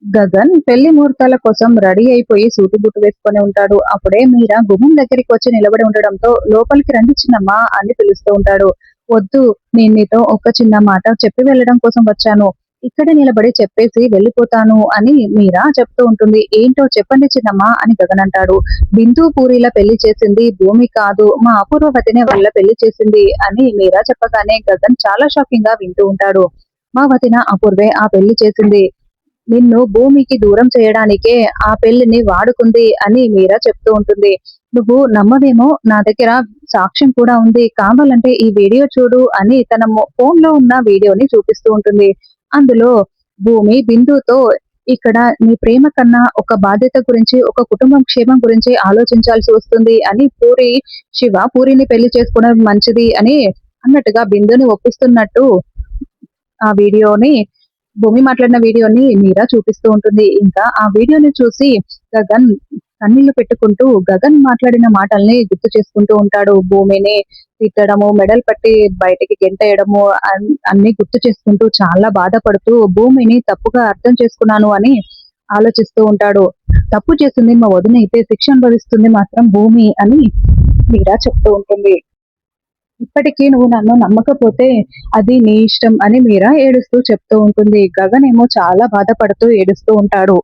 గగన్ పెళ్లి ముహూర్తాల కోసం రెడీ అయిపోయి సూటు బుట్టు వేసుకొని ఉంటాడు. అప్పుడే మీరా గుమ్మం దగ్గరికి వచ్చి నిలబడి ఉండడంతో లోపలికి రండి చిన్నమ్మా అని పిలుస్తూ ఉంటాడు. వద్దు, నేను నీతో ఒక చిన్న మాట చెప్పి వెళ్ళడం కోసం వచ్చాను. ఇక్కడే నిలబడి చెప్పేసి వెళ్ళిపోతాను అని మీరా చెప్తూ ఉంటుంది. ఏంటో చెప్పండి చిన్నమ్మా అని గగన్ అంటాడు. బిందు పూరిల పెళ్లి చేసింది భూమి కాదు, మా అపూర్వవతినే వాళ్ళ పెళ్లి చేసింది అని మీరా చెప్పగానే గగన్ చాలా షాకింగ్ గా వింటూ ఉంటాడు. మా వదిన అపూర్వే ఆ పెళ్లి చేసింది. నిన్ను భూమికి దూరం చేయడానికే ఆ పెళ్లిని వాడుకుంది అని మీరా చెప్తూ ఉంటుంది. నువ్వు నమ్మవేమో, నా దగ్గర సాక్ష్యం కూడా ఉంది, కావాలంటే ఈ వీడియో చూడు అని తన ఫోన్ లో ఉన్న వీడియోని చూపిస్తూ ఉంటుంది. అందులో భూమి బిందుతో ఇక్కడ నీ ప్రేమ కన్నా ఒక బాధ్యత గురించి, ఒక కుటుంబం క్షేమం గురించి ఆలోచించాల్సి వస్తుంది అని పూరిని పెళ్లి చేసుకోవడం మంచిది అని అన్నట్టుగా బిందుని ఒప్పిస్తున్నట్టు ఆ వీడియోని భూమి మాట్లాడిన వీడియోని మీరా చూపిస్తూ ఉంటుంది. ఇంకా ఆ వీడియోని చూసి గగన్ కన్నీళ్లు పెట్టుకుంటూ గగన్ మాట్లాడిన మాటల్ని గుర్తు చేసుకుంటూ ఉంటాడు. భూమిని తిట్టడము, మెడల్ పట్టి బయటికి గెంటేయడము అన్ని గుర్తు చేసుకుంటూ చాలా బాధపడుతూ భూమిని తప్పుగా అర్థం చేసుకున్నాను అని ఆలోచిస్తూ ఉంటాడు. తప్పు చేసింది మా వదిన అయితే శిక్ష అనుభవిస్తుంది మాత్రం భూమి అని మీరా చెప్తూ ఉంటుంది. ఇప్పటికీ నువ్వు నన్ను నమ్మకపోతే అది నీ ఇష్టం అని మీరా ఏడుస్తూ చెప్తూ ఉంటుంది. గగన్ ఏమో చాలా బాధపడుతూ ఏడుస్తూ ఉంటాడు.